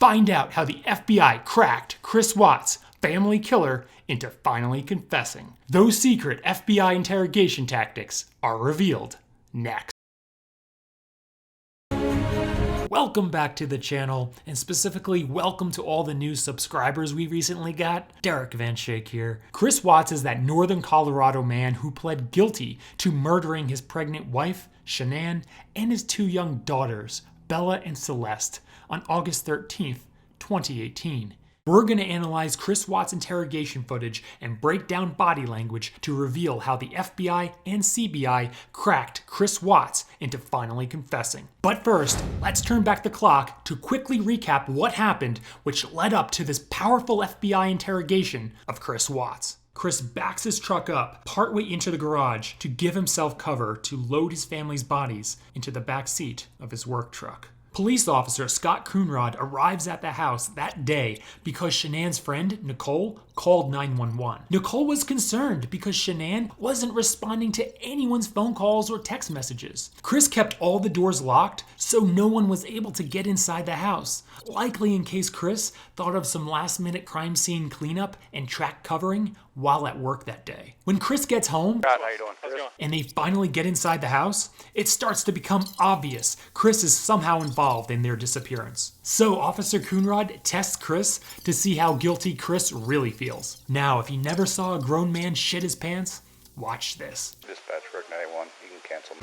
Find out how the FBI cracked Chris Watts, family killer, into finally confessing. Those secret FBI interrogation tactics are revealed next. Welcome back to the channel, and specifically welcome to all the new subscribers we recently got. Derek Van Schaik here. Chris Watts is that northern Colorado man who pled guilty to murdering his pregnant wife, Shanann, and his two young daughters, Bella and Celeste, on August 13th, 2018. We're going to analyze Chris Watts' interrogation footage and break down body language to reveal how the FBI and CBI cracked Chris Watts into finally confessing. But first, let's turn back the clock to quickly recap what happened, which led up to this powerful FBI interrogation of Chris Watts. Chris backs his truck up partway into the garage to give himself cover to load his family's bodies into the back seat of his work truck. Police officer Scott Coonrod arrives at the house that day because Shanann's friend, Nicole, called 911. Nicole was concerned because Shanann wasn't responding to anyone's phone calls or text messages. Chris kept all the doors locked so no one was able to get inside the house, likely in case Chris thought of some last-minute crime scene cleanup and track covering while at work that day. When Chris gets home, how you doing? and they finally get inside the house, it starts to become obvious Chris is somehow involved in their disappearance. So Officer Coonrod tests Chris to see how guilty Chris really feels. Now, if you never saw a grown man shit his pants, watch this. Dispatch work 91, you can cancel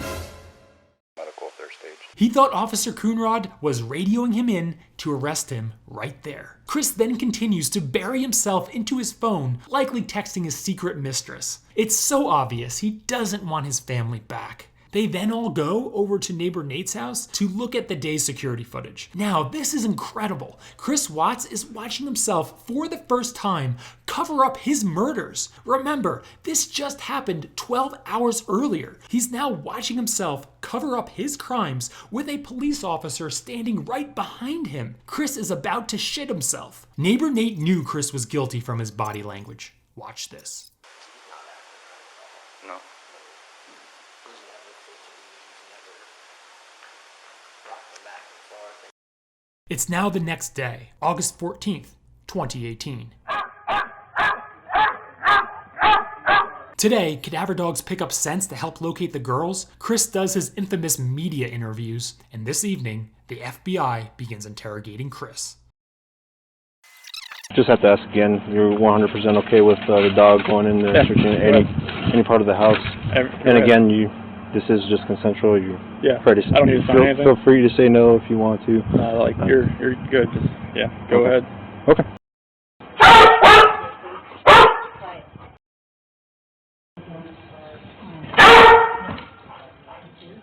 medical third stage. He thought Officer Coonrod was radioing him in to arrest him right there. Chris then continues to bury himself into his phone, likely texting his secret mistress. It's so obvious he doesn't want his family back. They then all go over to neighbor Nate's house to look at the day's security footage. Now, this is incredible. Chris Watts is watching himself for the first time cover up his murders. Remember, this just happened 12 hours earlier. He's now watching himself cover up his crimes with a police officer standing right behind him. Chris is about to shit himself. Neighbor Nate knew Chris was guilty from his body language. Watch this. No. It's now the next day, August 14th, 2018. Today, cadaver dogs pick up scents to help locate the girls. Chris does his infamous media interviews, and this evening, the FBI begins interrogating Chris. Just have to ask again, you're 100% okay with the dog going in there, searching any part of the house? And again, this is just consensual. You're free to, I don't need to sign anything. Feel free to say no if you want to. You're good. Just, go ahead. Okay.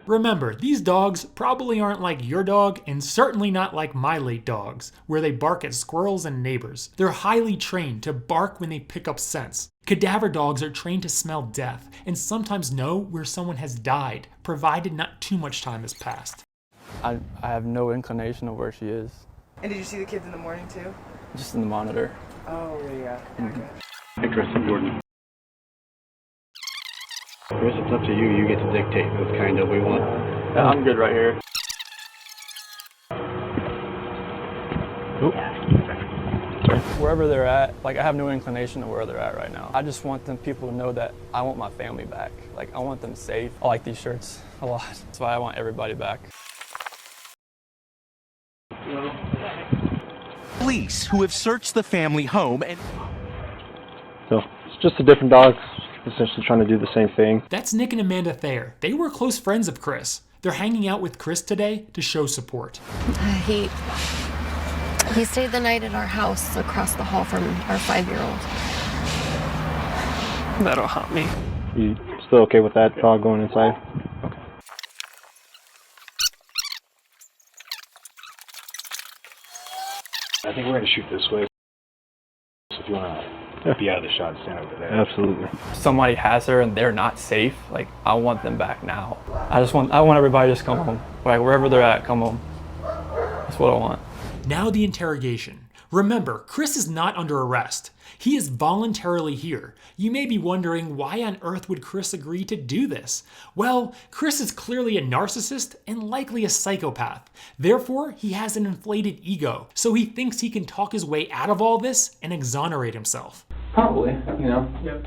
Remember, these dogs probably aren't like your dog and certainly not like my late dogs, where they bark at squirrels and neighbors. They're highly trained to bark when they pick up scents. Cadaver dogs are trained to smell death and sometimes know where someone has died, provided not too much time has passed. I have no inclination of where she is. And did you see the kids in the morning too? Just in the monitor. Oh, yeah. Okay. Hey, Chris, it's Jordan. Chris, it's up to you. You get to dictate. That's kind of what we want. Yeah, I'm good right here. Wherever they're at, I have no inclination of where they're at right now. I just want them people to know that I want my family back. I want them safe. I like these shirts a lot. That's why I want everybody back. Police who have searched the family home and... So, it's just a different dog, essentially trying to do the same thing. That's Nick and Amanda Thayer. They were close friends of Chris. They're hanging out with Chris today to show support. He stayed the night at our house across the hall from our 5-year-old. That'll haunt me. You still okay with that dog going inside? Okay. I think we're going to shoot this way. So if you want to be out of the shot, stand over there. Absolutely. If somebody has her and they're not safe, I want them back now. I want everybody to just come home. Wherever they're at, come home. That's what I want. Now the interrogation. Remember, Chris is not under arrest. He is voluntarily here. You may be wondering, why on earth would Chris agree to do this? Well, Chris is clearly a narcissist and likely a psychopath. Therefore, he has an inflated ego, so he thinks he can talk his way out of all this and exonerate himself. Probably, you know. Yep.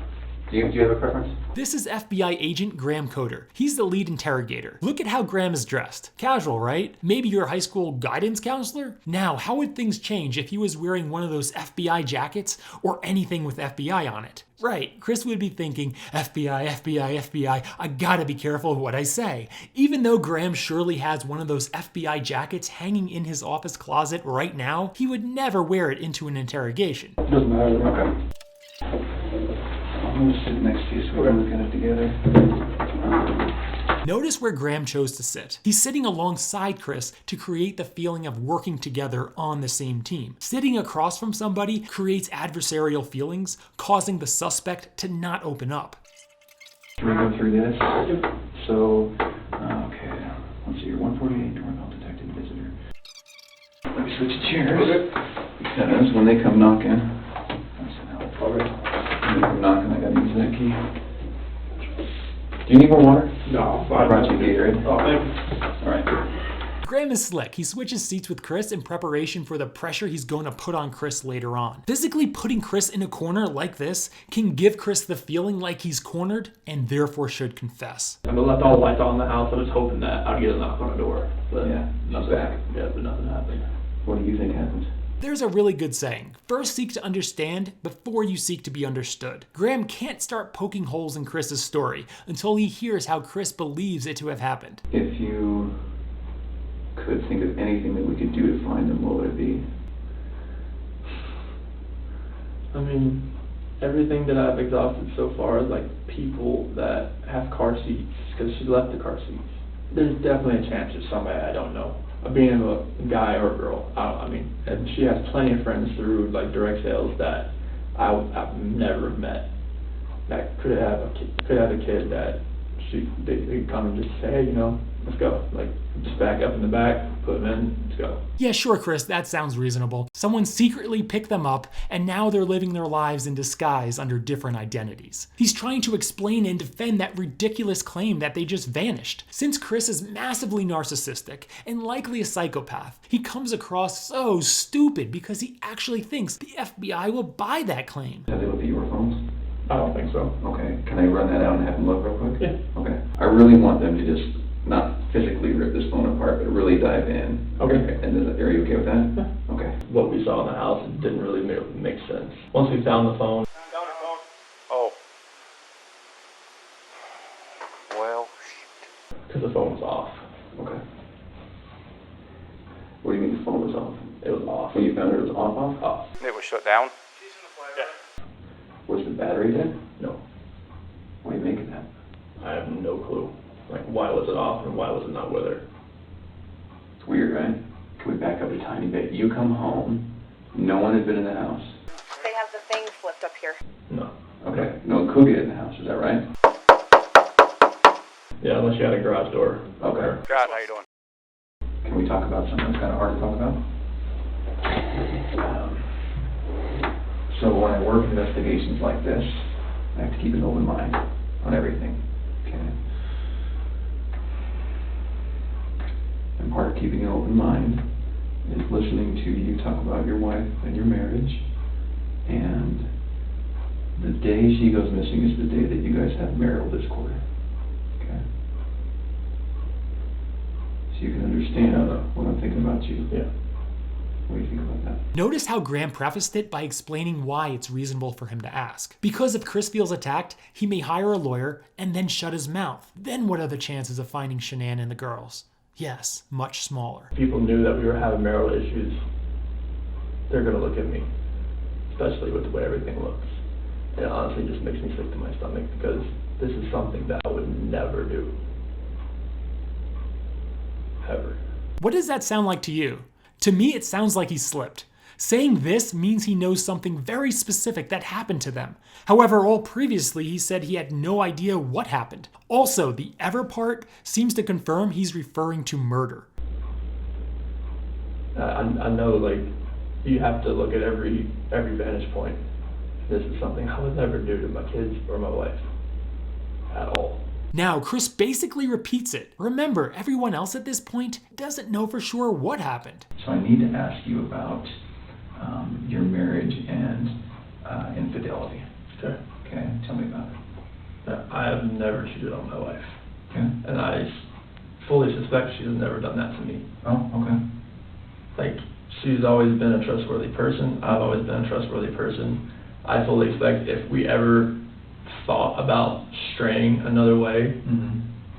Do you have a preference? This is FBI agent Grahm Coder. He's the lead interrogator. Look at how Grahm is dressed. Casual, right? Maybe your high school guidance counselor? Now, how would things change if he was wearing one of those FBI jackets or anything with FBI on it? Right, Chris would be thinking, FBI, FBI, FBI, I gotta be careful of what I say. Even though Grahm surely has one of those FBI jackets hanging in his office closet right now, he would never wear it into an interrogation. Doesn't matter. Okay. I'm gonna sit next to you so we can look at it together. Notice where Grahm chose to sit. He's sitting alongside Chris to create the feeling of working together on the same team. Sitting across from somebody creates adversarial feelings, causing the suspect to not open up. Should we go through this? So, okay, let's see, you're 148 Northbound Detective Visitor. Let me switch chairs. Because when they come knocking, when they come knocking, I gotta use that key. Do you need more water? No. I brought you Gatorade. Oh, thank you. All right. Grahm is slick. He switches seats with Chris in preparation for the pressure he's going to put on Chris later on. Physically putting Chris in a corner like this can give Chris the feeling like he's cornered and therefore should confess. I left all the lights on in the house. I was hoping that I'd get a knock on the door. But yeah, nothing happened. Yeah, but nothing happened. What do you think happened? There's a really good saying, first seek to understand before you seek to be understood. Grahm can't start poking holes in Chris's story until he hears how Chris believes it to have happened. If you could think of anything that we could do to find them, what would it be? I mean, everything that I've exhausted so far is like people that have car seats, because she left the car seats. There's definitely a chance it's somebody I don't know. Being a guy or a girl, I mean, and she has plenty of friends through like direct sales that I've never met that could have a kid that they come and just say, hey, you know, let's go. Like, just back up in the back, put them in, let's go. Yeah, sure, Chris, that sounds reasonable. Someone secretly picked them up, and now they're living their lives in disguise under different identities. He's trying to explain and defend that ridiculous claim that they just vanished. Since Chris is massively narcissistic and likely a psychopath, he comes across so stupid because he actually thinks the FBI will buy that claim. Have they looked at your phones? I don't think so. Okay, can I run that out and have them look real quick? Yeah. Okay. I really want them to just not physically rip this phone apart, but really dive in. Okay. And are you okay with that? Yeah. Okay. What we saw in the house didn't really make sense. Once we found the phone. Oh. Well, Because the phone was off. Okay. What do you mean the phone was off? It was off. When you found it was off? Off. it was shut down. Was the battery dead? No. What do you make of that? I have no clue. Like, why was it off and why was it not with her? It's weird, right? Can we back up a tiny bit? You come home, no one has been in the house. They have the thing flipped up here. No. Okay, no one could get in the house, is that right? Yeah, unless you had a garage door. Okay. God, how you doing? Can we talk about something that's kind of hard to talk about? So when I work investigations like this, I have to keep an open mind on everything, okay? And part of keeping an open mind is listening to you talk about your wife and your marriage, and the day she goes missing is the day that you guys have marital discord, okay? So you can understand what I'm thinking about you. Yeah. What do you think about that? Notice how Grahm prefaced it by explaining why it's reasonable for him to ask. Because if Chris feels attacked, he may hire a lawyer and then shut his mouth. Then what are the chances of finding Shanann and the girls? Yes, much smaller. People knew that we were having marital issues. They're going to look at me, especially with the way everything looks. It honestly just makes me sick to my stomach because this is something that I would never do. Ever. What does that sound like to you? To me, it sounds like he slipped. Saying this means he knows something very specific that happened to them. However, all previously he said he had no idea what happened. Also, the ever part seems to confirm he's referring to murder. I know, like, you have to look at every vantage point. This is something I would never do to my kids or my wife at all. Now, Chris basically repeats it. Remember, everyone else at this point doesn't know for sure what happened. So I need to ask you about your marriage and infidelity. Okay. Okay, tell me about it. I have never cheated on my wife. Okay. And I fully suspect she has never done that to me. Oh, okay. Like, she's always been a trustworthy person. I've always been a trustworthy person. I fully expect if we ever thought about straying another way,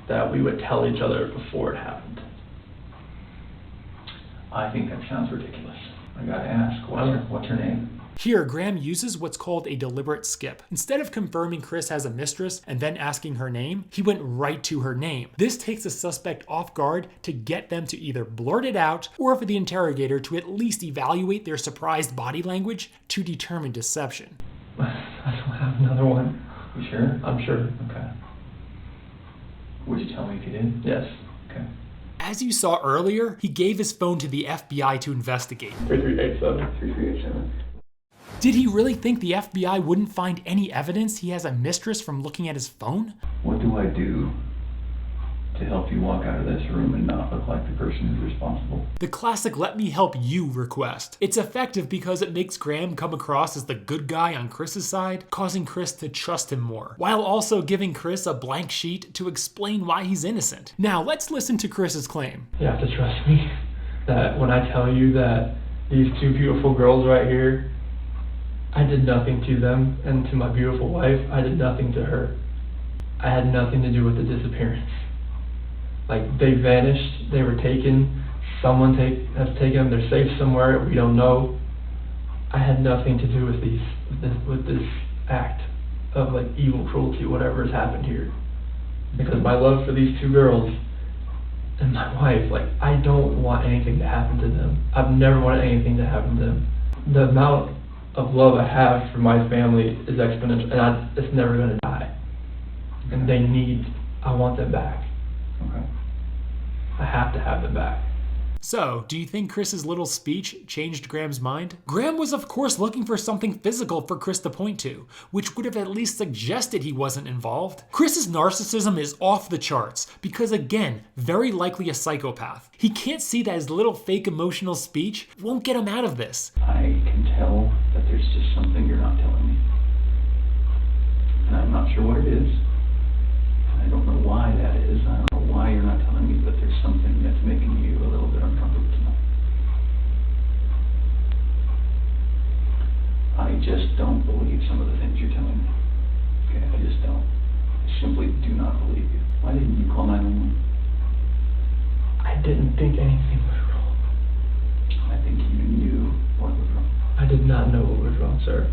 that we would tell each other before it happened. I think that sounds ridiculous. I gotta ask, what's her name? Here, Grahm uses what's called a deliberate skip. Instead of confirming Chris has a mistress and then asking her name, he went right to her name. This takes the suspect off guard to get them to either blurt it out or for the interrogator to at least evaluate their surprised body language to determine deception. I don't have another one. You sure? I'm sure. Okay. Would you tell me if you did? Yes. Okay. As you saw earlier, he gave his phone to the FBI to investigate. 3387. 3387. Did he really think the FBI wouldn't find any evidence he has a mistress from looking at his phone? What do I do to help you walk out of this room and not look like the person who's responsible? The classic "let me help you" request. It's effective because it makes Grahm come across as the good guy on Chris's side, causing Chris to trust him more, while also giving Chris a blank sheet to explain why he's innocent. Now let's listen to Chris's claim. You have to trust me that when I tell you that these two beautiful girls right here, I did nothing to them, and to my beautiful wife, I did nothing to her. I had nothing to do with the disappearance. Like, they vanished, they were taken, someone has taken them, they're safe somewhere, we don't know. I had nothing to do with this act of like evil cruelty, whatever has happened here. Because my love for these two girls and my wife, like, I don't want anything to happen to them. I've never wanted anything to happen to them. The amount of love I have for my family is exponential, and it's never gonna die. And I want them back. Okay. I have to have them back. So, do you think Chris's little speech changed Graham's mind? Grahm was of course looking for something physical for Chris to point to, which would have at least suggested he wasn't involved. Chris's narcissism is off the charts because, again, very likely a psychopath. He can't see that his little fake emotional speech won't get him out of this. I can tell that there's just something you're not telling me. And I'm not sure what it is. I don't know why that is. I don't know why you're not telling me, but there's something that's making you a little bit uncomfortable tonight. I just don't believe some of the things you're telling me. Okay, I just don't. I simply do not believe you. Why didn't you call 911? I didn't think anything was wrong. I think you knew what was wrong. I did not know what was wrong, sir.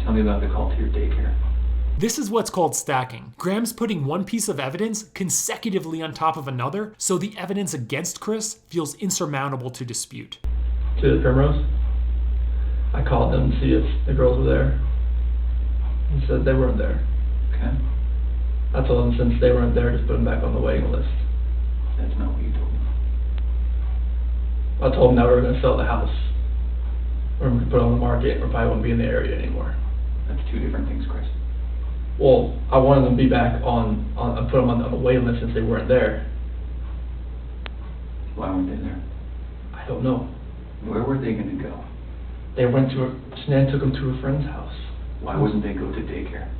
Tell me about the call to your daycare. This is what's called stacking. Graham's putting one piece of evidence consecutively on top of another, so the evidence against Chris feels insurmountable to dispute. To the Primrose, I called them to see if the girls were there. He said they weren't there. Okay. I told them since they weren't there, just put them back on the waiting list. That's not what you told me. I told them that we were going to sell the house. We're going to put it on the market, and we probably won't be in the area anymore. That's two different things, Chris. Well, I wanted them to be back I put them on the waiting list since they weren't there. Why weren't they there? I don't know. Where were they going to go? They went to Shanann took them to a friend's house. Why wouldn't they go to daycare?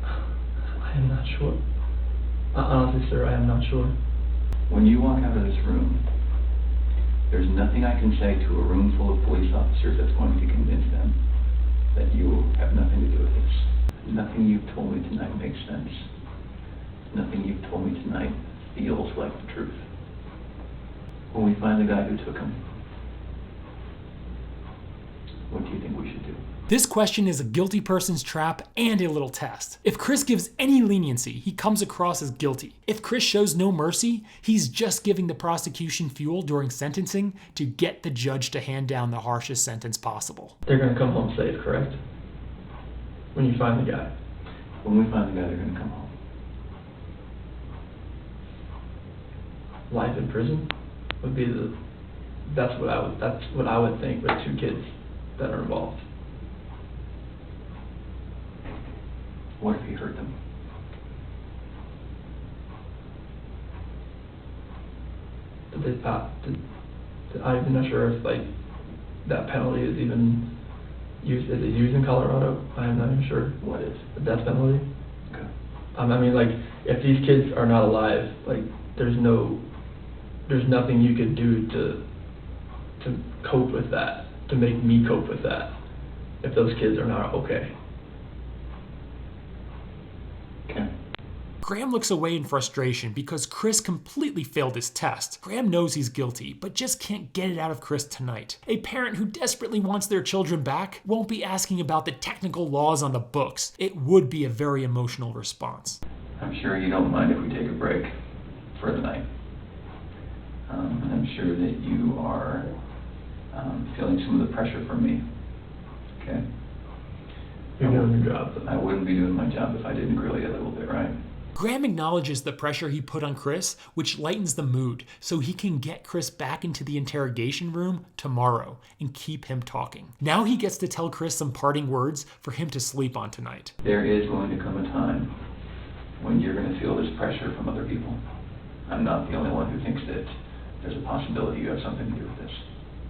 I am not sure. Honestly, sir, I am not sure. When you walk out of this room, there's nothing I can say to a room full of police officers that's going to convince them that you have nothing to do with this. Nothing you've told me tonight makes sense. Nothing you've told me tonight feels like the truth. When we find the guy who took him, what do you think we should do? This question is a guilty person's trap and a little test. If Chris gives any leniency, he comes across as guilty. If Chris shows no mercy, he's just giving the prosecution fuel during sentencing to get the judge to hand down the harshest sentence possible. They're going to come home safe, correct? When you find the guy. When we find the guy, they're going to come home. Life in prison would be that's what I would think with two kids. that are involved. What if he hurt them? I'm not sure if like that penalty is even used. Is it used in Colorado? I'm not even sure what is the death penalty. Okay. I mean, like, if these kids are not alive, like, there's nothing you could do to cope with that, to make me cope with that, if those kids are not okay. Okay. Grahm looks away in frustration because Chris completely failed his test. Grahm knows he's guilty, but just can't get it out of Chris tonight. A parent who desperately wants their children back won't be asking about the technical laws on the books. It would be a very emotional response. I'm sure you don't mind if we take a break for the night. And I'm sure that you are feeling some of the pressure from me. Okay? You're doing your job. I wouldn't be doing my job if I didn't grill you a little bit, right? Grahm acknowledges the pressure he put on Chris, which lightens the mood, so he can get Chris back into the interrogation room tomorrow and keep him talking. Now he gets to tell Chris some parting words for him to sleep on tonight. There is going to come a time when you're going to feel this pressure from other people. I'm not the only one who thinks that there's a possibility you have something to do with this.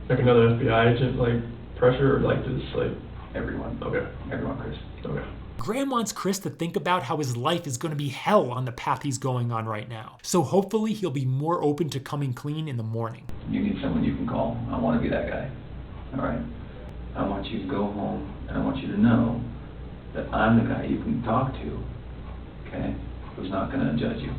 Like another FBI agent, like, pressure, or like just like... Everyone. Okay. Everyone, Chris. Okay. Grahm wants Chris to think about how his life is going to be hell on the path he's going on right now. So hopefully he'll be more open to coming clean in the morning. You need someone you can call. I want to be that guy. All right? I want you to go home, and I want you to know that I'm the guy you can talk to, okay, who's not going to judge you.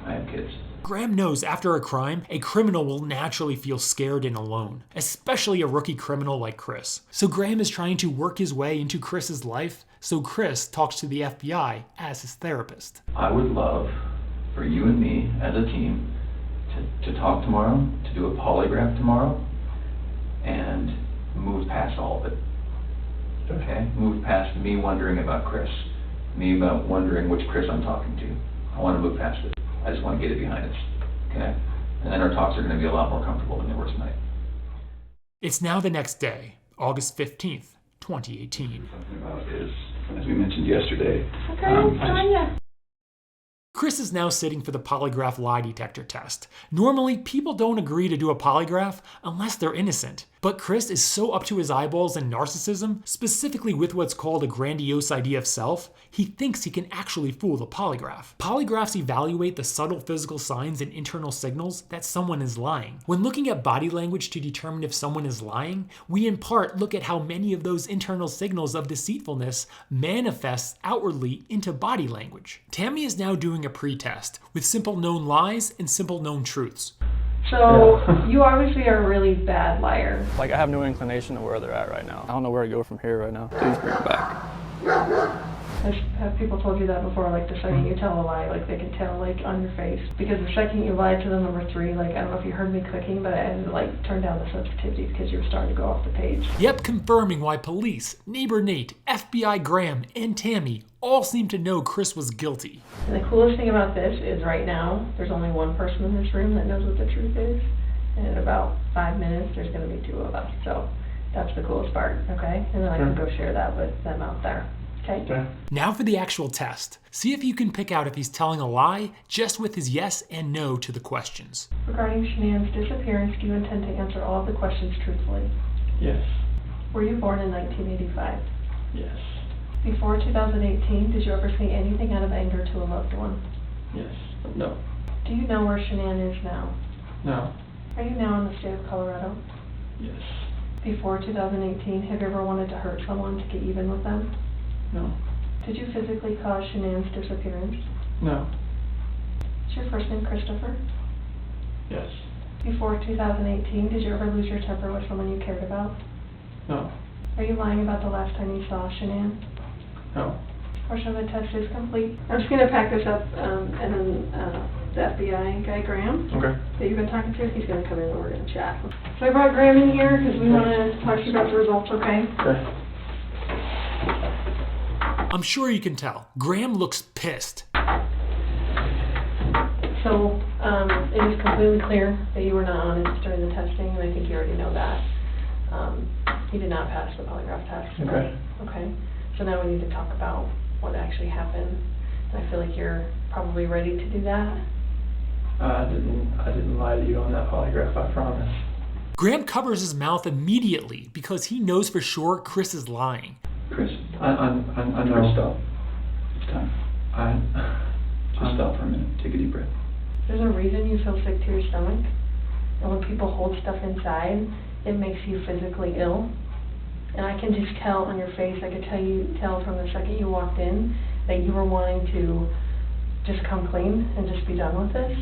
I have kids. Grahm knows after a crime, a criminal will naturally feel scared and alone, especially a rookie criminal like Chris. So Grahm is trying to work his way into Chris's life, so Chris talks to the FBI as his therapist. I would love for you and me as a team to talk tomorrow, to do a polygraph tomorrow, and move past all of it. Okay? Move past me wondering about Chris, me about wondering which Chris I'm talking to. I want to move past it. I just want to get it behind us, okay? And then our talks are going to be a lot more comfortable than they were tonight. It's now the next day, August 15th, 2018. Something about is, as we mentioned yesterday. Chris is now sitting for the polygraph lie detector test. Normally, people don't agree to do a polygraph unless they're innocent. But Chris is so up to his eyeballs in narcissism, specifically with what's called a grandiose idea of self, he thinks he can actually fool the polygraph. Polygraphs evaluate the subtle physical signs and internal signals that someone is lying. When looking at body language to determine if someone is lying, we in part look at how many of those internal signals of deceitfulness manifests outwardly into body language. Tammy is now doing a pretest with simple known lies and simple known truths. So, you obviously are a really bad liar. Like, I have no inclination to where they're at right now. I don't know where to go from here right now. Please bring it back. Have people told you that before? Like, the second you tell a lie, like, they can tell, like, on your face? Because the second you lied to them, number 3, like, I don't know if you heard me clicking, but I had to, like, turn down the sensitivity because you were starting to go off the page. Yep, confirming why police, neighbor Nate, FBI Grahm, and Tammy all seem to know Chris was guilty. And the coolest thing about this is right now, there's only one person in this room that knows what the truth is. And in about 5 minutes, there's going to be 2 of us. So that's the coolest part, okay? And then I can go share that with them out there, okay? Now for the actual test. See if you can pick out if he's telling a lie just with his yes and no to the questions. Regarding Shanann's disappearance, do you intend to answer all of the questions truthfully? Yes. Were you born in 1985? Yes. Before 2018, did you ever say anything out of anger to a loved one? Yes. No. Do you know where Shanann is now? No. Are you now in the state of Colorado? Yes. Before 2018, have you ever wanted to hurt someone to get even with them? No. Did you physically cause Shanann's disappearance? No. Is your first name Christopher? Yes. Before 2018, did you ever lose your temper with someone you cared about? No. Are you lying about the last time you saw Shanann? No. Portion of the test is complete. I'm just going to pack this up, and then the FBI guy, Grahm, Okay. that you've been talking to, he's going to come in and we're going to chat. So I brought Grahm in here because we want to talk to you about the results, okay? Okay. I'm sure you can tell. Grahm looks pissed. So it is completely clear that you were not honest during the testing, and I think you already know that. He did not pass the polygraph test. Okay. Okay, so now we need to talk about what actually happened. And I feel like you're probably ready to do that. I didn't lie to you on that polygraph, I promise. Grahm covers his mouth immediately because he knows for sure Chris is lying. Chris, I know. Chris, stop. It's time. Just stop for a minute. Take a deep breath. There's a reason you feel sick to your stomach. And when people hold stuff inside, it makes you physically ill. And I can just tell on your face, I could tell from the second you walked in that you were wanting to just come clean and just be done with this.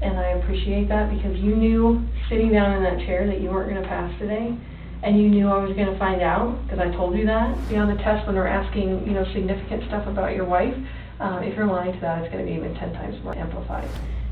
And I appreciate that because you knew sitting down in that chair that you weren't going to pass today. And you knew I was going to find out because I told you that. On the test when they're asking, significant stuff about your wife, if you're lying to that, it's going to be even 10 times more amplified.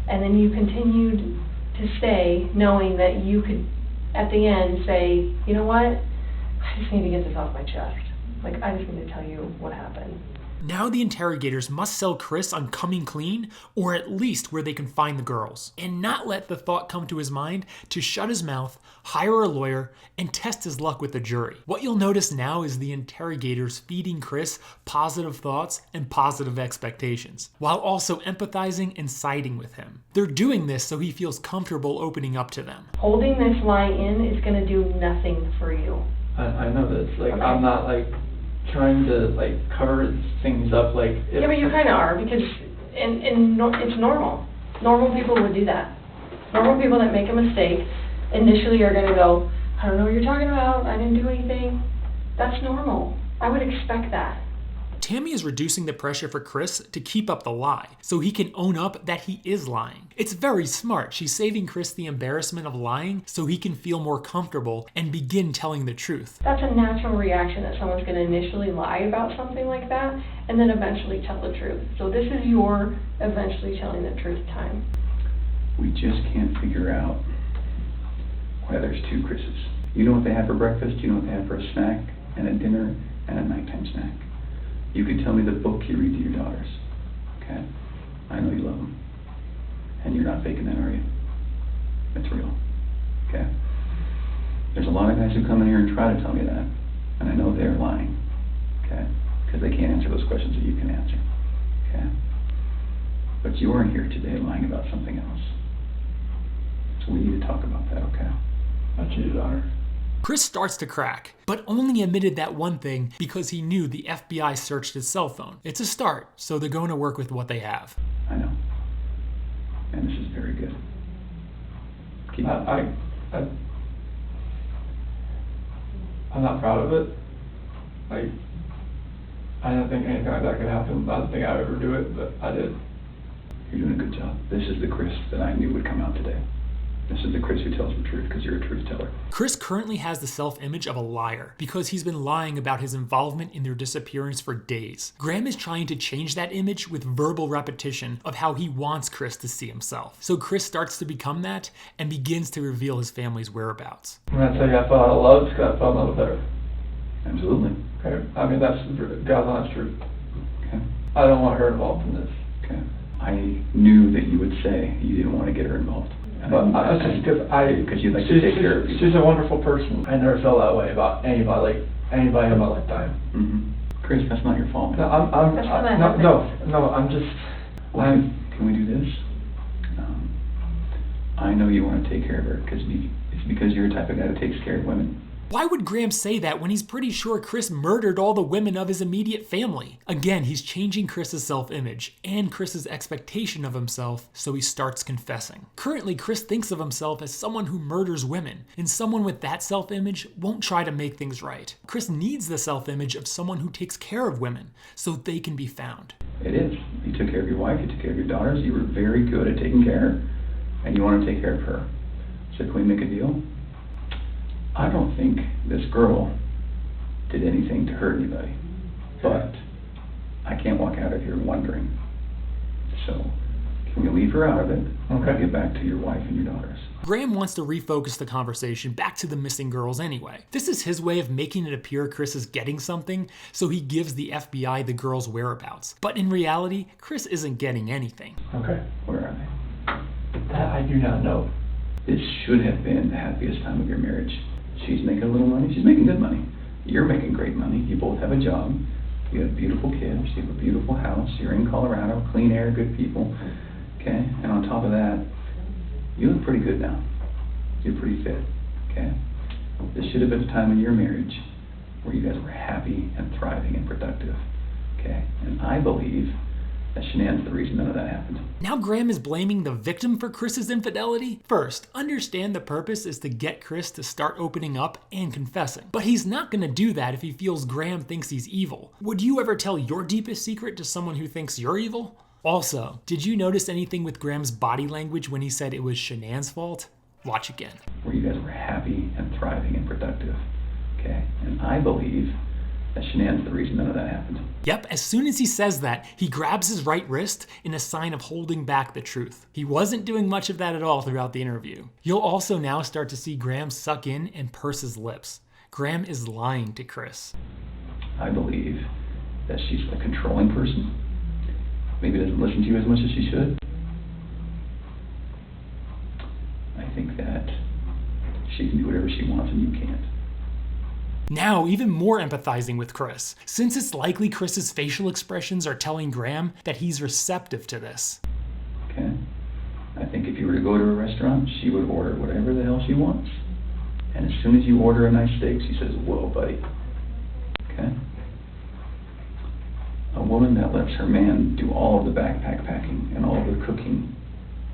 And then you continued to stay knowing that you could, at the end, say, you know what, I just need to get this off my chest. I just need to tell you what happened. Now the interrogators must sell Chris on coming clean, or at least where they can find the girls, and not let the thought come to his mind to shut his mouth, hire a lawyer, and test his luck with the jury. What you'll notice now is the interrogators feeding Chris positive thoughts and positive expectations, while also empathizing and siding with him. They're doing this so he feels comfortable opening up to them. Holding this lie in is going to do nothing for you. I know this. Okay. I'm not trying to cover things up Yeah, but you kind of are because it's normal. Normal people would do that. Normal people that make a mistake initially are going to go, I don't know what you're talking about, I didn't do anything. That's normal. I would expect that. Tammy is reducing the pressure for Chris to keep up the lie, so he can own up that he is lying. It's very smart. She's saving Chris the embarrassment of lying so he can feel more comfortable and begin telling the truth. That's a natural reaction that someone's going to initially lie about something like that and then eventually tell the truth. So this is your eventually telling the truth time. We just can't figure out why there's two Chris's. You know what they have for breakfast, you know what they have for a snack, and a dinner, and a nighttime snack. You can tell me the book you read to your daughters, okay? I know you love them. And you're not faking that, are you? It's real, okay? There's a lot of guys who come in here and try to tell me that, and I know they're lying, okay? Because they can't answer those questions that you can answer, okay? But you are here today lying about something else. So we need to talk about that, okay? I cheated on her. Chris starts to crack, but only admitted that one thing because he knew the FBI searched his cell phone. It's a start, so they're going to work with what they have. I know. And this is very good. Keep I'm not proud of it. I don't think anything like that could happen. I don't think I would ever do it, but I did. You're doing a good job. This is the Chris that I knew would come out today. This is the Chris who tells the truth because you're a truth teller. Chris currently has the self-image of a liar because he's been lying about his involvement in their disappearance for days. Grahm is trying to change that image with verbal repetition of how he wants Chris to see himself. So Chris starts to become that and begins to reveal his family's whereabouts. I'm going to tell you I fell out of love because I fell in love with her. Absolutely. Okay. I mean, that's God's honest truth. Okay. I don't want her involved in this. Okay. I knew that you would say you didn't want to get her involved. But that's just because you'd like to take care of people. She's a wonderful person. I never felt that way about anybody in my lifetime. Mm-hmm. Chris, that's not your fault. No, I'm just. Can we do this? I know you want to take care of her because it's because you're the type of guy who takes care of women. Why would Grahm say that when he's pretty sure Chris murdered all the women of his immediate family? Again, he's changing Chris's self-image and Chris's expectation of himself, so he starts confessing. Currently, Chris thinks of himself as someone who murders women, and someone with that self-image won't try to make things right. Chris needs the self-image of someone who takes care of women, so they can be found. It is. You took care of your wife, you took care of your daughters, you were very good at taking care, and you want to take care of her. So can we make a deal? I don't think this girl did anything to hurt anybody, but I can't walk out of here wondering. So, can we leave her out of it? Okay. Get back to your wife and your daughters. Grahm wants to refocus the conversation back to the missing girls anyway. This is his way of making it appear Chris is getting something, so he gives the FBI the girls' whereabouts. But in reality, Chris isn't getting anything. Okay. Where are they? That I do not know. This should have been the happiest time of your marriage. She's making a little money. She's making good money. You're making great money. You both have a job. You have beautiful kids. You have a beautiful house. You're in Colorado. Clean air, good people. Okay? And on top of that, you look pretty good now. You're pretty fit. Okay? This should have been a time in your marriage where you guys were happy and thriving and productive. Okay? And I believe that Shanann's the reason none of that happened. Now Grahm is blaming the victim for Chris's infidelity? First, understand the purpose is to get Chris to start opening up and confessing. But he's not gonna do that if he feels Grahm thinks he's evil. Would you ever tell your deepest secret to someone who thinks you're evil? Also, did you notice anything with Graham's body language when he said it was Shanann's fault? Watch again. Where you guys were happy and thriving and productive. Okay? And I believe that Shanann's the reason none of that happened. Yep, as soon as he says that, he grabs his right wrist in a sign of holding back the truth. He wasn't doing much of that at all throughout the interview. You'll also now start to see Grahm suck in and purse his lips. Grahm is lying to Chris. I believe that she's a controlling person. Maybe doesn't listen to you as much as she should. I think that she can do whatever she wants and you can't. Now, even more empathizing with Chris, since it's likely Chris's facial expressions are telling Grahm that he's receptive to this. Okay? I think if you were to go to a restaurant, she would order whatever the hell she wants. And as soon as you order a nice steak, she says, whoa, buddy. Okay? A woman that lets her man do all of the backpack packing and all of the cooking.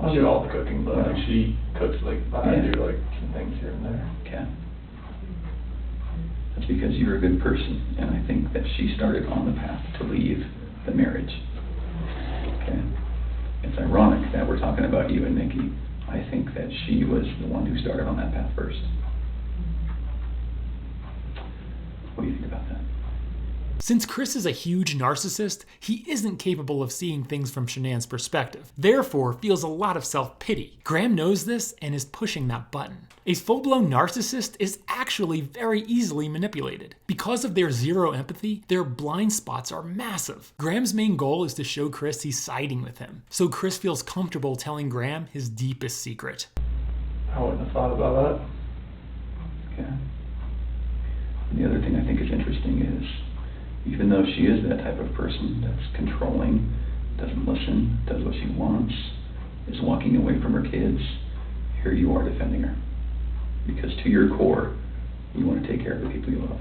I'll do all the cooking, but Right. she cooks like I Yeah. do like some things here and there. Okay? That's because you're a good person, and I think that she started on the path to leave the marriage. Okay? It's ironic that we're talking about you and Nikki. I think that she was the one who started on that path first. What do you think about that? Since Chris is a huge narcissist, he isn't capable of seeing things from Shanann's perspective, therefore feels a lot of self-pity. Grahm knows this and is pushing that button. A full-blown narcissist is actually very easily manipulated. Because of their zero empathy, their blind spots are massive. Graham's main goal is to show Chris he's siding with him, so Chris feels comfortable telling Grahm his deepest secret. I wouldn't have thought about that. Okay. And the other thing I think is interesting is, even though she is that type of person that's controlling, doesn't listen, does what she wants, is walking away from her kids, here you are defending her. Because to your core, you want to take care of the people you love.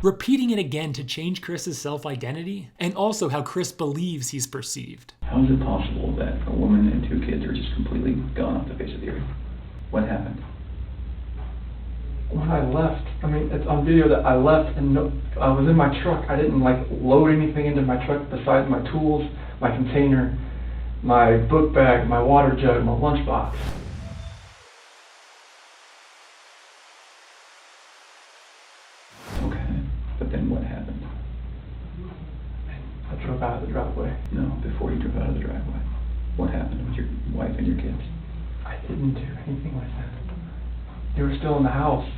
Repeating it again to change Chris's self-identity, and also how Chris believes he's perceived. How is it possible that a woman and 2 kids are just completely gone off the face of the earth? What happened? When I left, I mean, it's on video that I left and I was in my truck. I didn't like load anything into my truck besides my tools, my container, my book bag, my water jug, my lunchbox. Okay, but then what happened? I drove out of the driveway. No, before you drove out of the driveway. What happened with your wife and your kids? I didn't do anything like that. They were still in the house.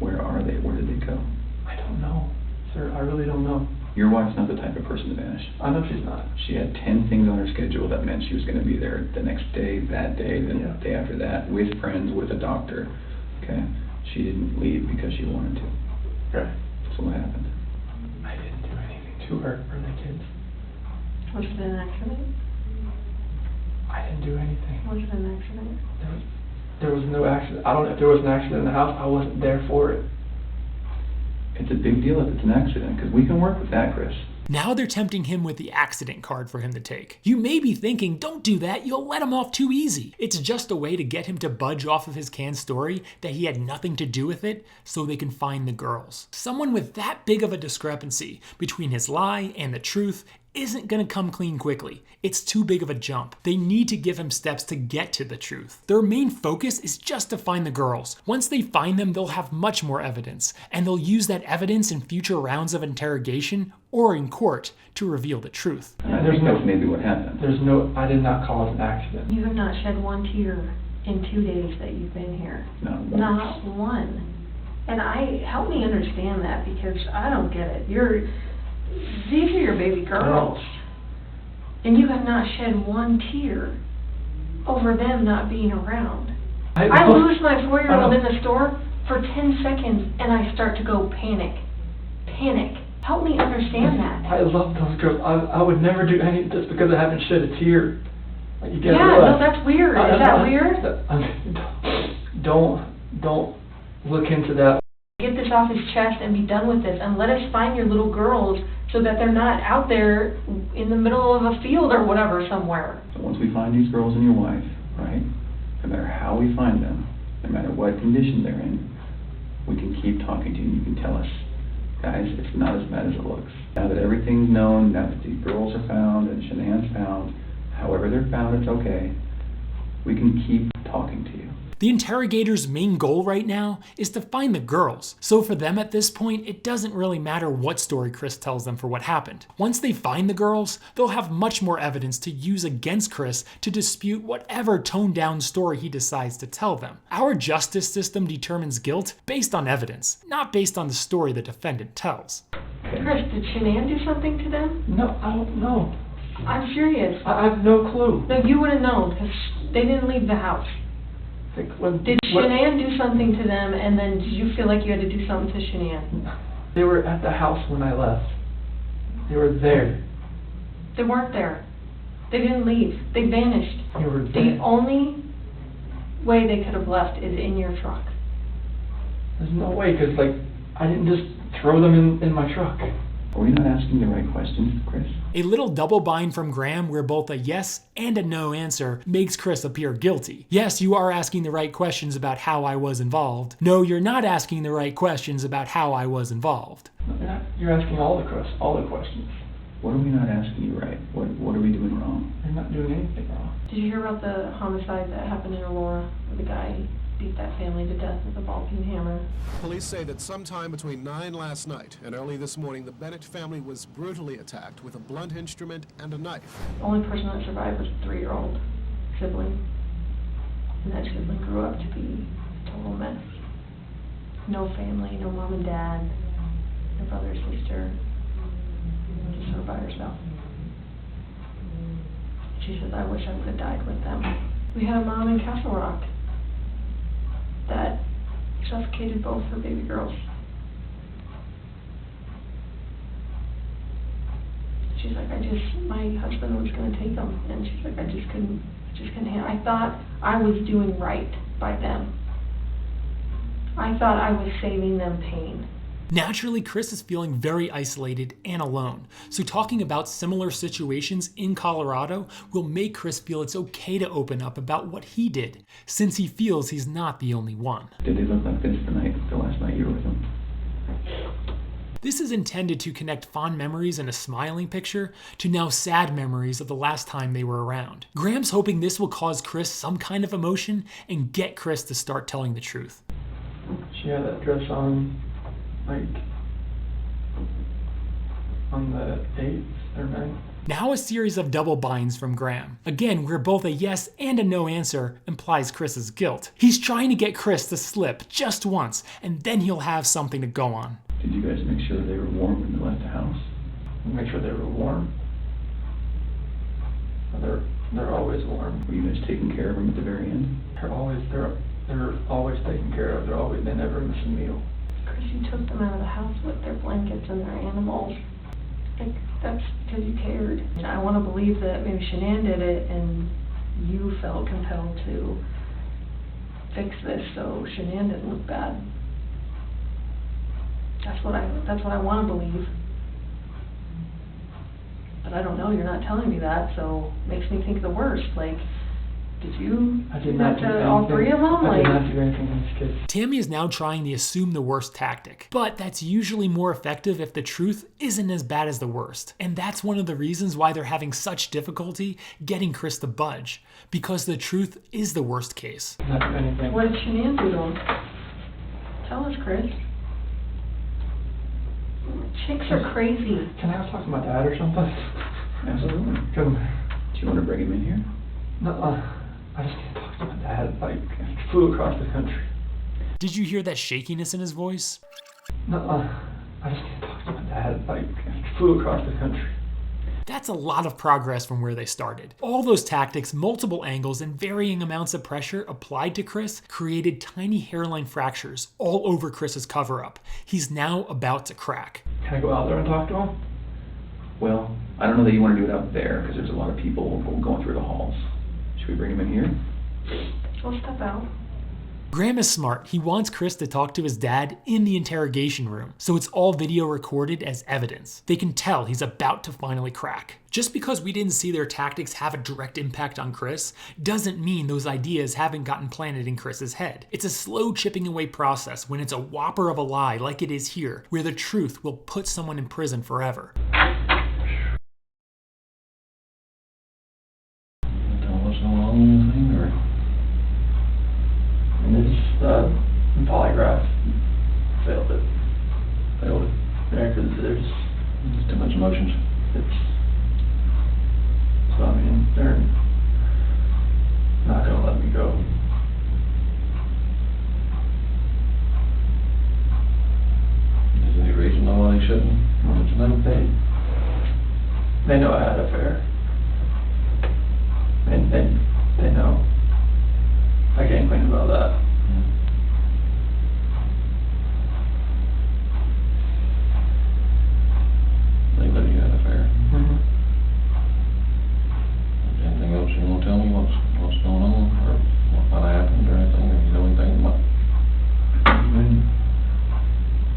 Where are they? Where did they go? I don't know, sir. I really don't know. Your wife's not the type of person to vanish. I know she's not. She had 10 things on her schedule that meant she was going to be there the next day, that day, the day after that, with friends, with a doctor. Okay? She didn't leave because she wanted to. Okay. So what happened? I didn't do anything to her or the kids. Was it an accident? I didn't do anything. Was it an accident? There was no accident. I don't know if there was an accident in the house. I wasn't there for it. It's a big deal if it's an accident, because we can work with that, Chris. Now they're tempting him with the accident card for him to take. You may be thinking, don't do that, you'll let him off too easy. It's just a way to get him to budge off of his canned story that he had nothing to do with it so they can find the girls. Someone with that big of a discrepancy between his lie and the truth isn't gonna come clean quickly. It's too big of a jump. They need to give him steps to get to the truth. Their main focus is just to find the girls. Once they find them, they'll have much more evidence, and they'll use that evidence in future rounds of interrogation or in court to reveal the truth. And I think that's maybe what happened. I did not cause an accident. You have not shed one tear in 2 days that you've been here. Not once. Not one. And help me understand that, because I don't get it. These are your baby girls. And you have not shed one tear over them not being around. I lose my 4-year-old in the store. for 10 seconds and I start to go panic. Panic. Help me understand that. I love those girls. I would never do any just because I haven't shed a tear. Like, you get Yeah, no, that's weird. Is that weird? Don't look into that. Get this off his chest and be done with this, and let us find your little girls so that they're not out there in the middle of a field or whatever somewhere. So once we find these girls and your wife, right, no matter how we find them, no matter what condition they're in, we can keep talking to you and you can tell us, guys, it's not as bad as it looks. Now that everything's known, now that these girls are found and Shanann's found, however they're found, it's okay. We can keep talking to you. The interrogator's main goal right now is to find the girls, so for them at this point, it doesn't really matter what story Chris tells them for what happened. Once they find the girls, they'll have much more evidence to use against Chris to dispute whatever toned down story he decides to tell them. Our justice system determines guilt based on evidence, not based on the story the defendant tells. Chris, did Shanann do something to them? No, I don't know. I'm serious. I have no clue. No, you would have known, because they didn't leave the house. Did Shanann do something to them, and then did you feel like you had to do something to Shanann? They were at the house when I left. They were there. They weren't there. They didn't leave. They vanished. They were The there. only way they could have left is in your truck. There's no way, because, like, I didn't just throw them in my truck. Are we not asking the right questions, Chris? A little double bind from Grahm where both a yes and a no answer makes Chris appear guilty. Yes, you are asking the right questions about how I was involved. No, you're not asking the right questions about how I was involved. You're asking all the questions. What are we not asking you right? What are we doing wrong? You're not doing anything wrong. Did you hear about the homicide that happened in Aurora, where the guy beat that family to death with a ball-peen hammer? Police say that sometime between 9 last night and early this morning, the Bennett family was brutally attacked with a blunt instrument and a knife. The only person that survived was a 3-year-old sibling. And that sibling grew up to be a total mess. No family, no mom and dad, no brother or sister, just her by herself. She says, I wish I would have died with them. We had a mom in Castle Rock that suffocated both her baby girls. She's like, my husband was going to take them, and she's like, I just couldn't handle. I thought I was doing right by them. I thought I was saving them pain. Naturally, Chris is feeling very isolated and alone, so talking about similar situations in Colorado will make Chris feel it's okay to open up about what he did, since he feels he's not the only one. Did they look like this the last night you were with them? This is intended to connect fond memories and a smiling picture to now sad memories of the last time they were around. Graham's hoping this will cause Chris some kind of emotion and get Chris to start telling the truth. She had that dress on, like, on the 8th or 9th. Now a series of double binds from Grahm. Again, where both a yes and a no answer implies Chris's guilt. He's trying to get Chris to slip just once, and then he'll have something to go on. Did you guys make sure they were warm when you left the house? Make sure they were warm. They're always warm. Were you guys taking care of them at the very end? They're always taken care of. They never miss a meal. Chris, you took them out of the house with their blankets and their animals. Like, that's because you cared. And I want to believe that maybe Shanann did it and you felt compelled to fix this so Shanann didn't look bad. That's what I want to believe. But I don't know, you're not telling me that, so it makes me think the worst. Like, did you do that to all three of them? I did not do anything to these kids. Tammy is now trying the assume the worst tactic, but that's usually more effective if the truth isn't as bad as the worst. And that's one of the reasons why they're having such difficulty getting Chris to budge, because the truth is the worst case. Not do anything. What did Shanann do to him? Tell us, Chris. Chicks are crazy. Can I talk to my dad or something? Absolutely. Come. Do you want to bring him in here? No, I just need to talk to my dad. Like, I flew across the country. Flew across the country. Did you hear that shakiness in his voice? No, I just need to talk to my dad. Like, I flew across the country. That's a lot of progress from where they started. All those tactics, multiple angles, and varying amounts of pressure applied to Chris created tiny hairline fractures all over Chris's cover-up. He's now about to crack. Can I go out there and talk to him? Well, I don't know that you want to do it out there because there's a lot of people going through the halls. Should we bring him in here? I'll step out. Grahm is smart. He wants Chris to talk to his dad in the interrogation room, so it's all video recorded as evidence. They can tell he's about to finally crack. Just because we didn't see their tactics have a direct impact on Chris doesn't mean those ideas haven't gotten planted in Chris's head. It's a slow chipping away process when it's a whopper of a lie like it is here, where the truth will put someone in prison forever. Polygraph failed it. Yeah, because there's too much emotions. So I mean, they're not gonna let me go. Is there any reason why they shouldn't? They know I had an affair. And they know. I can't complain about that. They know you had an affair. Anything else you want to tell me? What's going on, or what happened, or anything? Or you know anything about?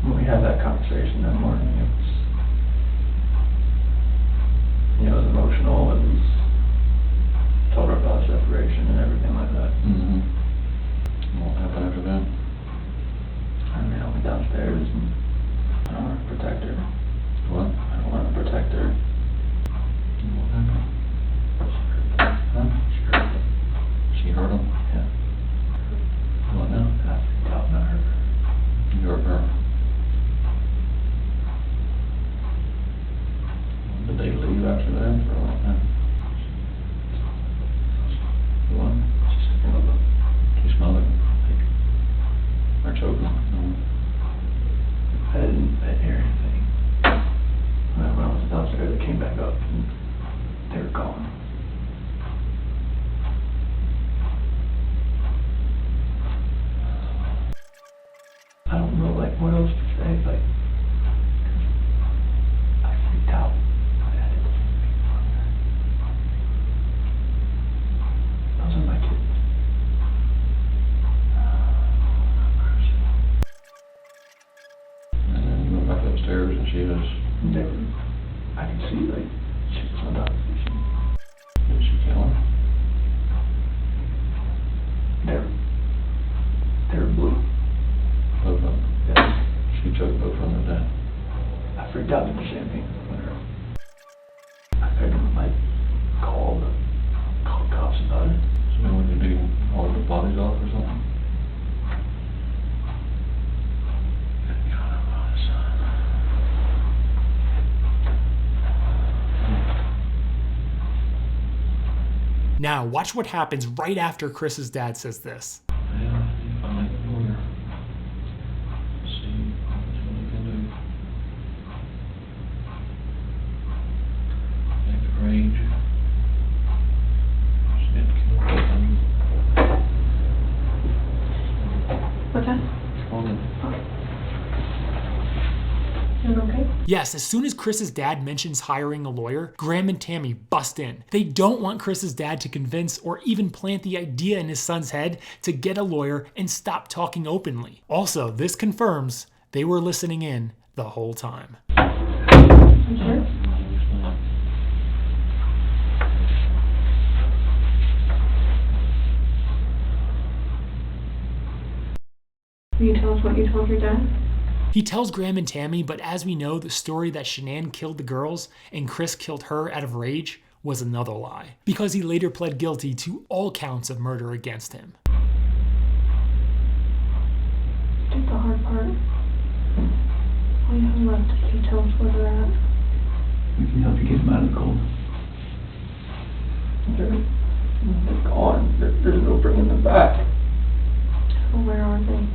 When we had that conversation that morning, it was emotional. It was told her about separation and everything like that. What happened after that? I mean, I went downstairs and I don't want to protect her. What? I don't want to protect her. What happened? Huh? She hurt him? Yeah. What now? I freaked out and I hurt her. You hurt her? Did they leave after that for a long time? What? She smelled it. Or choking. No. I didn't hear anything. When I was downstairs, I came back up and they were gone. I don't know, like, what else to say, like, I freaked out. I didn't see people on there. Those are my kids. And then you went back upstairs and she was... I can see, like, she was on top of me. Did she kill him? They were blue. Both of them? Yes. She took both of them to death. I freaked out in the champagne with her. I couldn't, like, call the cops about it. So when you do all the bodies off or something? Now, watch what happens right after Chris's dad says this. Yeah, you find a lawyer. See what you can do. Make the range. She didn't kill them. What's that? Come on in. Okay? Yes, as soon as Chris's dad mentions hiring a lawyer, Grahm and Tammy bust in. They don't want Chris's dad to convince or even plant the idea in his son's head to get a lawyer and stop talking openly. Also, this confirms they were listening in the whole time. You sure? Will you tell us what you told your dad? He tells Grahm and Tammy, but as we know, the story that Shanann killed the girls and Chris killed her out of rage was another lie, because he later pled guilty to all counts of murder against him. Did the hard part. All you have left is to tell us where they're at. We can help you get them out of the cold. They're gone. There's no bringing them back. Well, where are they?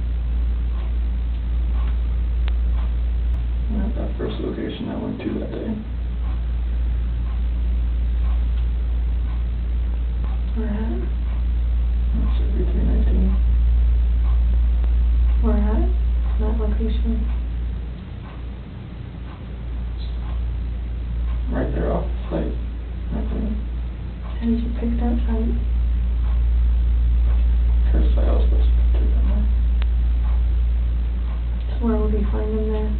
At that first location I went to that day. they're off the site. How did you pick that site? Chris, I was supposed to do that one. So where would we find them there?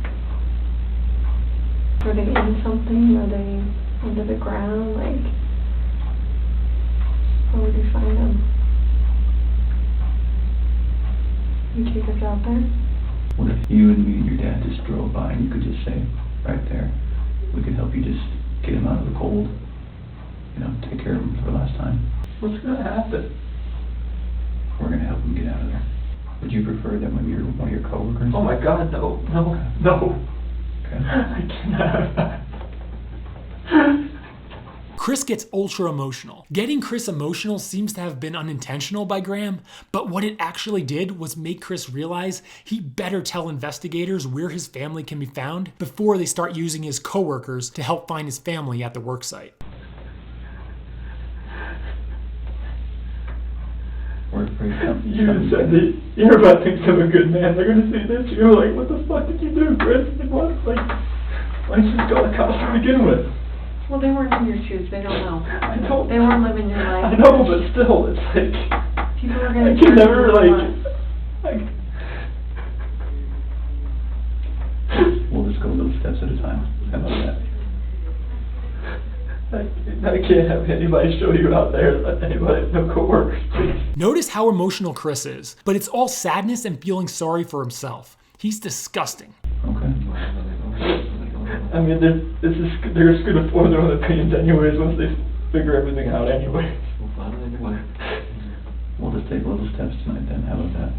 Were they in something? Are they under the ground? Like, where would we find them? You take us out there? What if you and me and your dad just drove by and you could just say, right there, we could help you just get him out of the cold, you know, take care of him for the last time. What's gonna happen? We're gonna help him get out of there. Would you prefer that maybe you're one of your coworkers? Oh my God, no. Okay. I cannot have that. Chris gets ultra emotional. Getting Chris emotional seems to have been unintentional by Grahm, but what it actually did was make Chris realize he better tell investigators where his family can be found before they start using his coworkers to help find his family at the worksite. You said that you're about to become a good man. They're gonna see this. You're like, what the fuck did you do, Chris? Like, what? Like, why didn't you just go to the cops to begin with? Well, they weren't in your shoes. They don't know. I know. They weren't living your life. I know, but still, it's like, People are gonna I can never, We'll just go little steps at a time. How about that? I can't have anybody show you out there, anybody, no coworkers, please. Notice how emotional Chris is, but it's all sadness and feeling sorry for himself. He's disgusting. Okay. I mean, they're just gonna form their own opinions anyways once they figure everything out anyway. We'll just take little steps tonight then. How about that?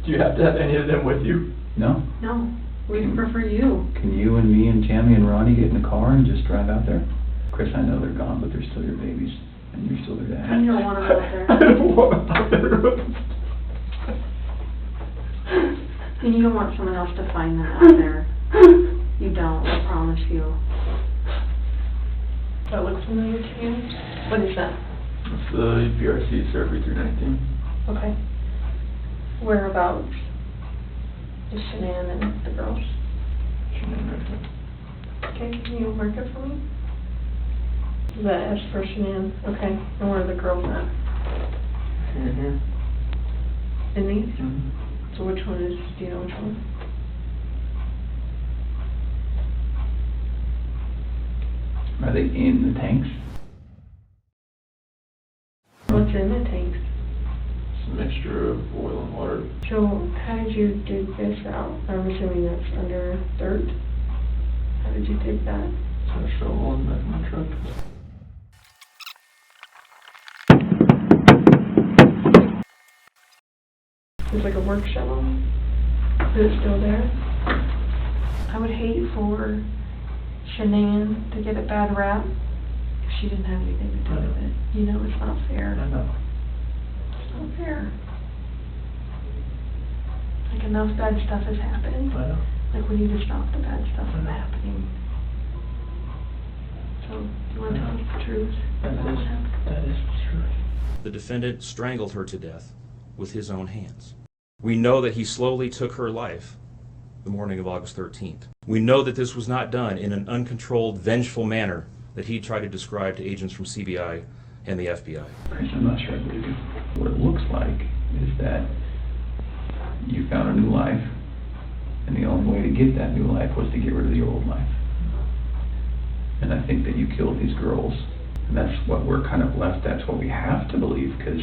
Do you have to have any of them with you? No? No, we'd prefer you. Can you and me and Tammy and Ronnie get in the car and just drive out there? Chris, I know they're gone, but they're still your babies, and you're still their dad. You don't want them out there. I don't want them out there. And you don't want someone else to find them out there. You don't, I promise you. That looks familiar to you? What is that? It's the PRC Survey 319. Okay. Whereabouts is Shanann and the girls? Okay, can you mark it for me? The S for Shanann, okay. And where are the girls at? Mm-hmm. In these? Mm-hmm. So which one is, do you know which one? Are they in the tanks? What's in the tanks? It's a mixture of oil and water. So how did you dig this out? I'm assuming that's under dirt. How did you dig that? It's a shovel in the back of my truck. It's like a work shovel. Is it still there? I would hate for Shanann to get a bad rap if she didn't have anything to do with it. You know, it's not fair. I know. It's not fair. Like, enough bad stuff has happened. I know. Like, we need to stop the bad stuff from happening. So, do you want to tell us the truth? That is the truth. The defendant strangled her to death with his own hands. We know that he slowly took her life the morning of August 13th. We know that this was not done in an uncontrolled, vengeful manner that he tried to describe to agents from CBI and the FBI. Chris, I'm not sure I believe you. What it looks like is that you found a new life, and the only way to get that new life was to get rid of the old life. And I think that you killed these girls, and that's what we're kind of left, that's what we have to believe, because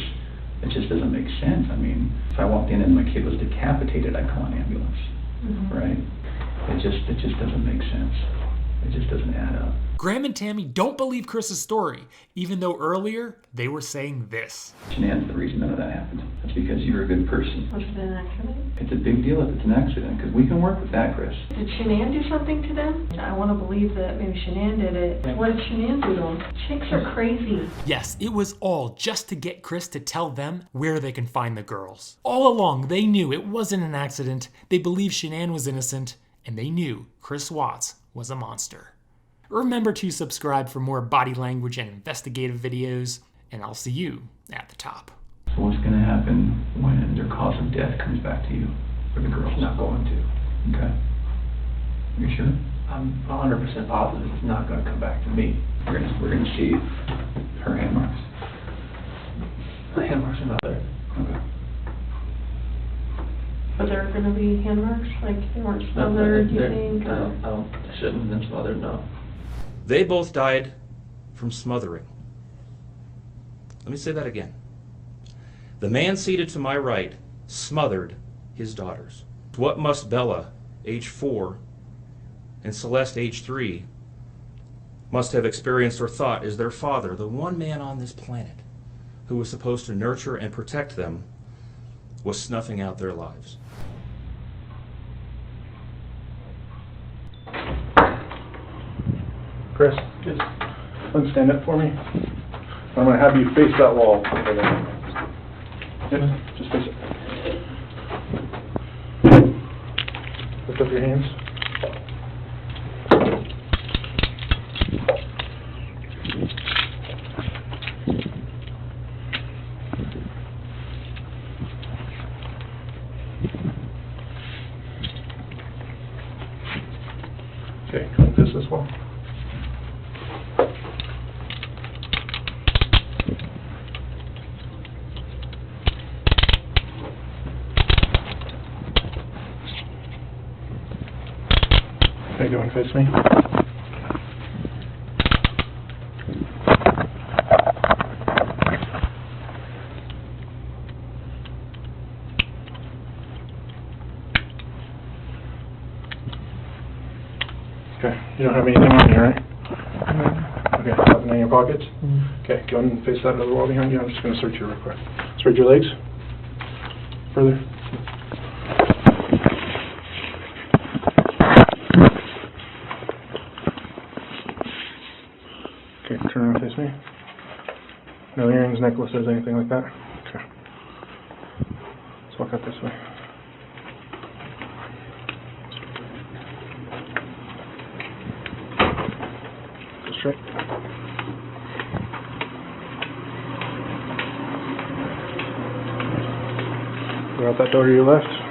it just doesn't make sense. I mean, if I walked in and my kid was decapitated, I'd call an ambulance, right? It just doesn't make sense. It just doesn't add up. Grahm and Tammy don't believe Chris's story, even though earlier they were saying this. Shanann's the reason none of that happened. That's because you're a good person. Was it an accident? It's a big deal if it's an accident, because we can work with that, Chris. Did Shanann do something to them? I want to believe that maybe Shanann did it. What did Shanann do to them? Chicks are crazy. Yes, it was all just to get Chris to tell them where they can find the girls. All along, they knew it wasn't an accident, they believed Shanann was innocent, and they knew Chris Watts was a monster. Remember to subscribe for more body language and investigative videos, and I'll see you at the top. So what's going to happen when their cause of death comes back to you? Or the girl's not going to? Okay. You sure? I'm 100% positive it's not going to come back to me. We're gonna see her hand marks. The hand marks are not there. Okay. But there are gonna be hand marks, like they weren't smothered, you think? They shouldn't have been smothered, no. They both died from smothering. Let me say that again. The man seated to my right smothered his daughters. What must Bella, age 4, and Celeste, age 3, must have experienced or thought is their father, the one man on this planet who was supposed to nurture and protect them, was snuffing out their lives. Chris, just stand up for me. I'm going to have you face that wall. Yep, just face it. Lift up your hands. Okay, like this as well. Okay, go and face me. Okay, you don't have anything on you, right? Okay, nothing in your pockets? Okay, go ahead and face that other wall behind you. I'm just going to search you real quick. Spread your legs. Further. Okay, turn around and face me. No earrings, necklaces, anything like that? Okay. Let's walk out this way. Go straight. Go out that door to your left.